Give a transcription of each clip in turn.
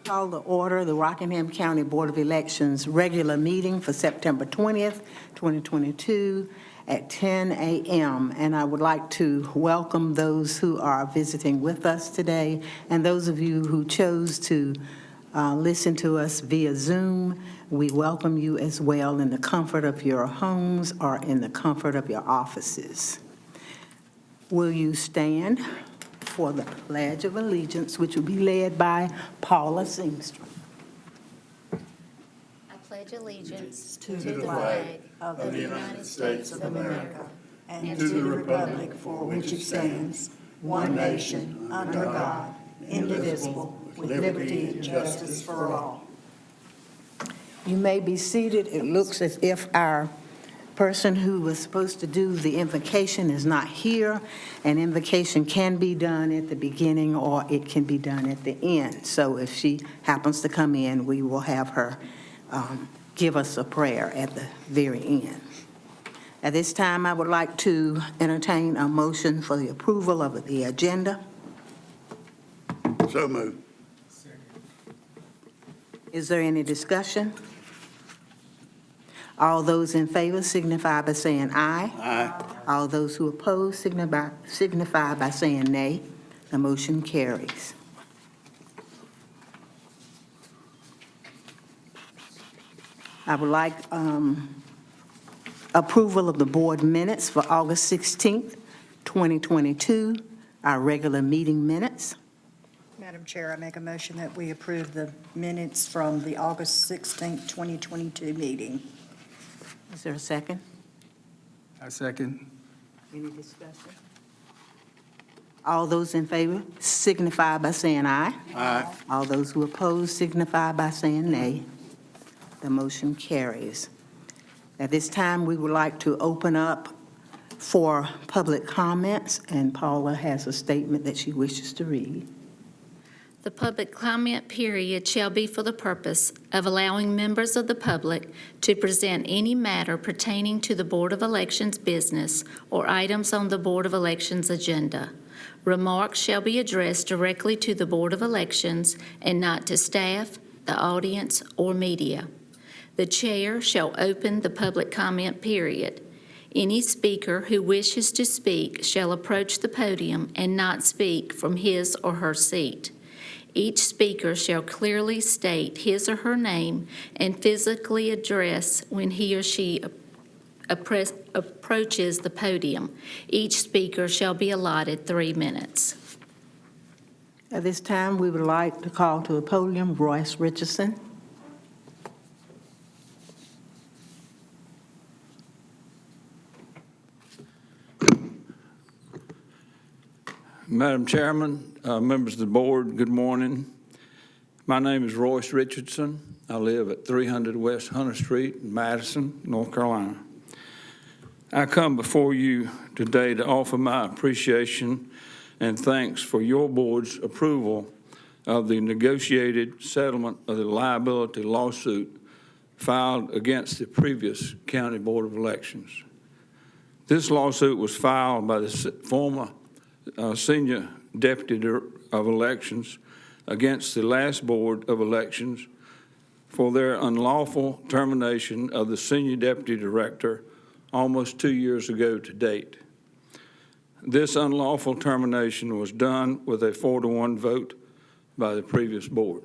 Call to order the Rockingham County Board of Elections regular meeting for September 20th, 2022 at 10 a.m. And I would like to welcome those who are visiting with us today and those of you who chose to listen to us via Zoom. We welcome you as well in the comfort of your homes or in the comfort of your offices. Will you stand for the Pledge of Allegiance, which will be led by Paula Singstrom. I pledge allegiance to the flag of the United States of America and to the republic for which it stands, one nation, under God, indivisible, with liberty and justice for all. You may be seated. It looks as if our person who was supposed to do the invocation is not here. An invocation can be done at the beginning or it can be done at the end. So if she happens to come in, we will have her give us a prayer at the very end. At this time, I would like to entertain a motion for the approval of the agenda. So moved. Is there any discussion? All those in favor signify by saying aye. Aye. All those who oppose signify by saying nay. The motion carries. I would like approval of the board minutes for August 16th, 2022, our regular meeting minutes. Madam Chair, I make a motion that we approve the minutes from the August 16th, 2022 meeting. Is there a second? I second. Any discussion? All those in favor signify by saying aye. Aye. All those who oppose signify by saying nay. The motion carries. At this time, we would like to open up for public comments, and Paula has a statement that she wishes to read. The public comment period shall be for the purpose of allowing members of the public to present any matter pertaining to the Board of Elections business or items on the Board of Elections agenda. Remarks shall be addressed directly to the Board of Elections and not to staff, the audience, or media. The chair shall open the public comment period. Any speaker who wishes to speak shall approach the podium and not speak from his or her seat. Each speaker shall clearly state his or her name and physically address when he or she approaches the podium. Each speaker shall be allotted 3 minutes. At this time, we would like to call to the podium Royce Richardson. Madam Chairman, members of the board, good morning. My name is Royce Richardson. I live at 300 West Hunter Street in Madison, North Carolina. I come before you today to offer my appreciation and thanks for your board's approval of the negotiated settlement of the liability lawsuit filed against the previous County Board of Elections. This lawsuit was filed by the former Senior Deputy of Elections against the last Board of Elections for their unlawful termination of the Senior Deputy Director almost 2 years ago to date. This unlawful termination was done with a 4-to-1 vote by the previous board.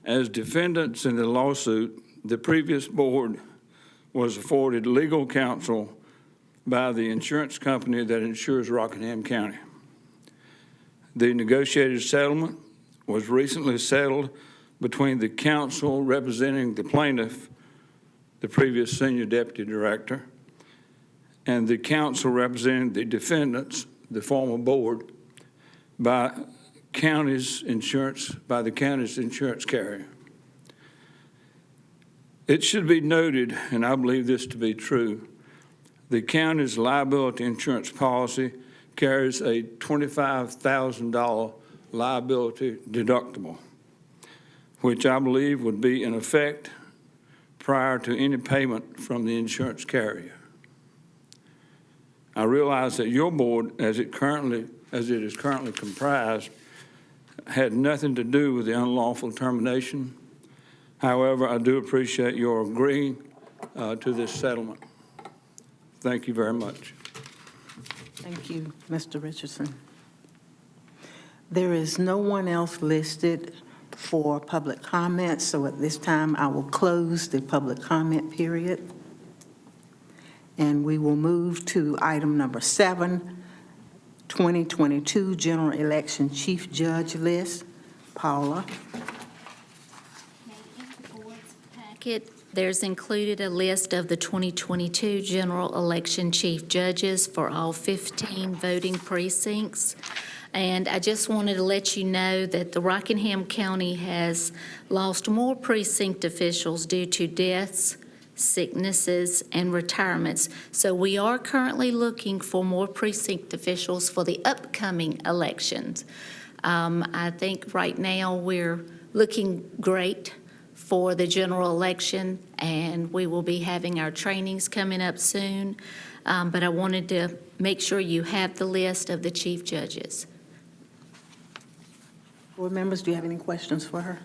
As defendants in the lawsuit, the previous board was afforded legal counsel by the insurance company that insures Rockingham County. The negotiated settlement was recently settled between the counsel representing the plaintiff, the previous Senior Deputy Director, and the counsel representing the defendants, the former board, by the county's insurance carrier. It should be noted, and I believe this to be true, the county's liability insurance policy carries a $25,000 liability deductible, which I believe would be in effect prior to any payment from the insurance carrier. I realize that your board, as it is currently comprised, had nothing to do with the unlawful termination. However, I do appreciate your agreeing to this settlement. Thank you very much. Thank you, Mr. Richardson. There is no one else listed for public comments, so at this time, I will close the public comment period. And we will move to item number 7, 2022 General Election Chief Judge List. Paula. Packet, there's included a list of the 2022 General Election Chief Judges for all 15 voting precincts. And I just wanted to let you know that the Rockingham County has lost more precinct officials due to deaths, sicknesses, and retirements. So we are currently looking for more precinct officials for the upcoming elections. I think right now we're looking great for the general election, and we will be having our trainings coming up soon. But I wanted to make sure you have the list of the chief judges. Board members, do you have any questions for her?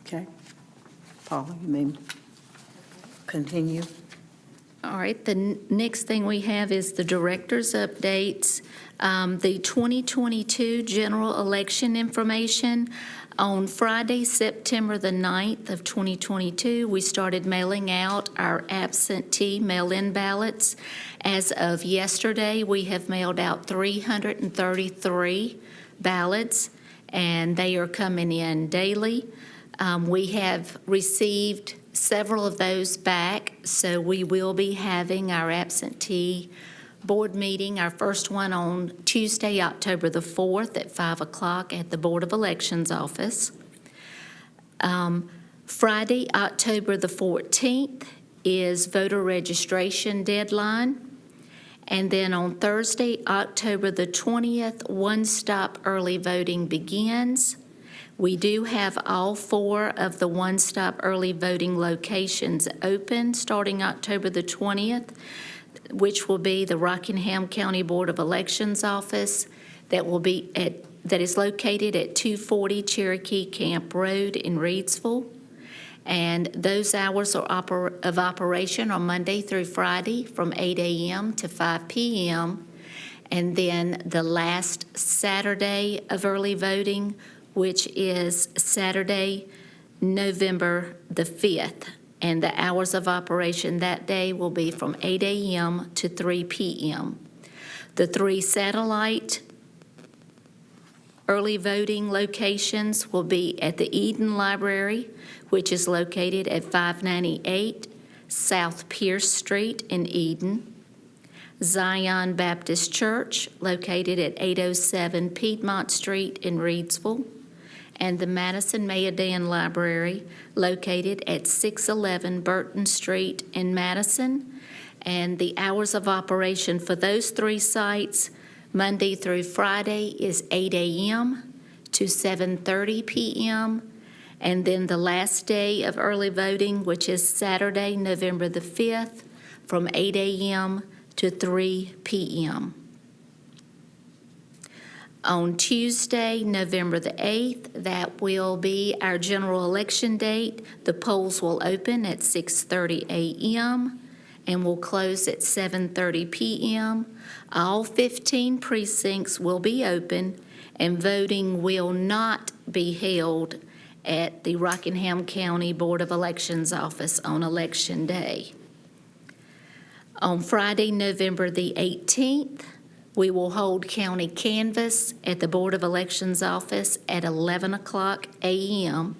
Okay. Paula, you may continue. All right, the next thing we have is the director's updates. The 2022 general election information. On Friday, September the 9th of 2022, we started mailing out our absentee mail-in ballots. As of yesterday, we have mailed out 333 ballots, and they are coming in daily. We have received several of those back, so we will be having our absentee board meeting, our first one on Tuesday, October the 4th at 5 o'clock at the Board of Elections office. Friday, October the 14th is voter registration deadline. And then on Thursday, October the 20th, one-stop early voting begins. We do have all 4 of the one-stop early voting locations open starting October the 20th, which will be the Rockingham County Board of Elections office that is located at 240 Cherokee Camp Road in Reidsville. And those hours of operation are Monday through Friday from 8 a.m. to 5 p.m. And then the last Saturday of early voting, which is Saturday, November the 5th. And the hours of operation that day will be from 8 a.m. to 3 p.m. The 3 satellite early voting locations will be at the Eden Library, which is located at 598 South Pierce Street in Eden, Zion Baptist Church, located at 807 Piedmont Street in Reidsville, and the Madison Mayodan Library, located at 611 Burton Street in Madison. And the hours of operation for those 3 sites, Monday through Friday, is 8 a.m. to 7:30 p.m. And then the last day of early voting, which is Saturday, November the 5th, from 8 a.m. to 3 p.m. On Tuesday, November the 8th, that will be our general election date. The polls will open at 6:30 a.m. and will close at 7:30 p.m. All 15 precincts will be open, and voting will not be held at the Rockingham County Board of Elections office on Election Day. On Friday, November the 18th, we will hold county canvass at the Board of Elections office at 11 o'clock a.m.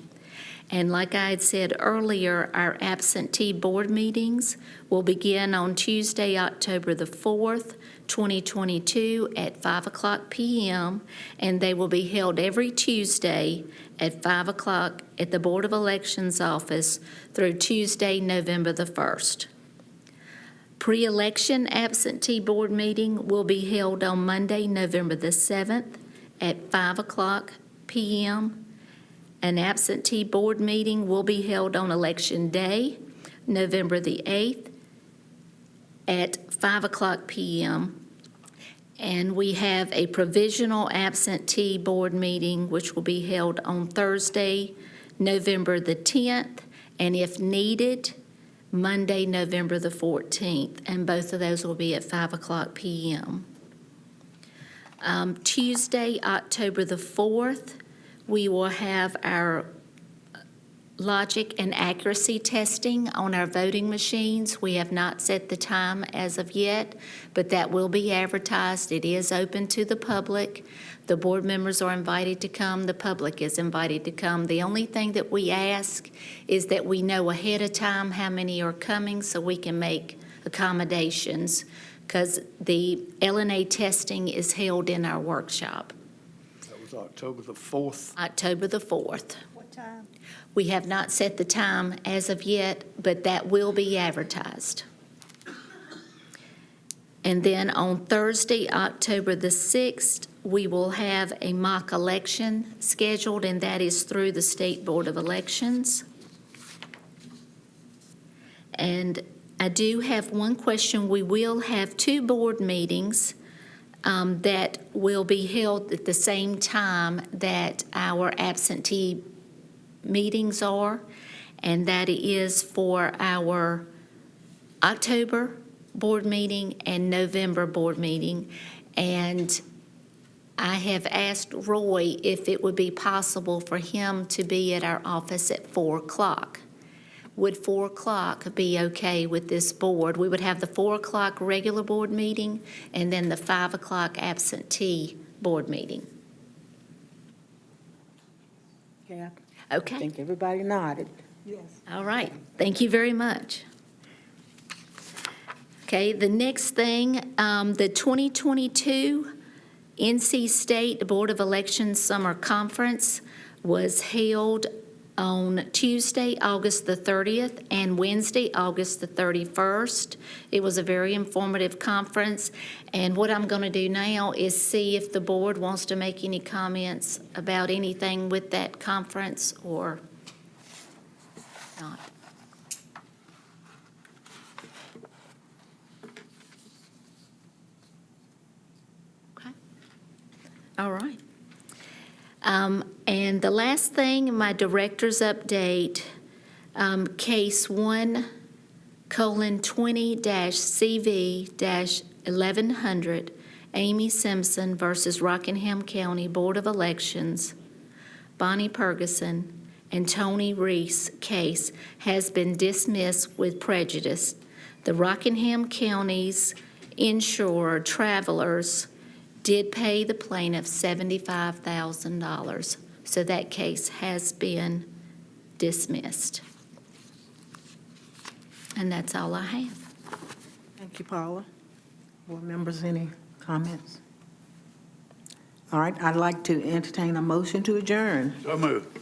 And like I had said earlier, our absentee board meetings will begin on Tuesday, October the 4th, 2022 at 5 o'clock p.m. And they will be held every Tuesday at 5 o'clock at the Board of Elections office through Tuesday, November the 1st. Pre-election absentee board meeting will be held on Monday, November the 7th at 5 o'clock p.m. An absentee board meeting will be held on Election Day, November the 8th at 5 o'clock p.m. And we have a provisional absentee board meeting, which will be held on Thursday, November the 10th, and if needed, Monday, November the 14th, and both of those will be at 5:00 p.m. Tuesday, October the 4th, we will have our logic and accuracy testing on our voting machines. We have not set the time as of yet, but that will be advertised. It is open to the public. The board members are invited to come. The public is invited to come. The only thing that we ask is that we know ahead of time how many are coming so we can make accommodations, because the LNA testing is held in our workshop, That was October the 4th. October the 4th. What time? We have not set the time as of yet, but that will be advertised. And then on Thursday, October the 6th, we will have a mock election scheduled, and that is through the State Board of Elections. And I do have one question. We will have 2 board meetings that will be held at the same time that our absentee meetings are, and that is for our October board meeting and November board meeting. And I have asked Roy if it would be possible for him to be at our office at 4:00. Would 4:00 be okay with this board? We would have the 4:00 regular board meeting and then the 5:00 absentee board meeting. Yeah, I Okay? think everybody nodded. Yes. All right, thank you very much. Okay, the next thing, the 2022 NC State Board of Elections Summer Conference was held on Tuesday, August the 30th, and Wednesday, August the 31st. It was a very informative conference, and what I'm going to do now is see if the board wants to make any comments about anything with that conference or not. Okay. All right. And the last thing, my director's update, case 1:20-CV-1100, Amy Simpson versus Rockingham County Board of Elections, Bonnie Ferguson, and Tony Reese case has been dismissed with prejudice. The Rockingham County's insurer, Travelers, did pay the plaintiff $75,000, so that case has been dismissed. And that's all I have. Thank you, Paula. Board members, any comments? All right, I'd like to entertain a motion to adjourn. So moved.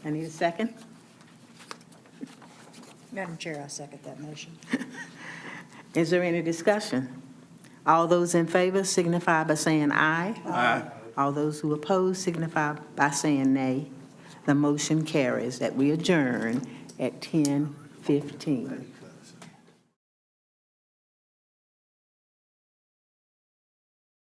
I need a second. Madam Chair, I second that motion. Is there any discussion? All those in favor signify by saying aye. Aye. All those who oppose signify by saying nay. The motion carries that we adjourn at 10:15.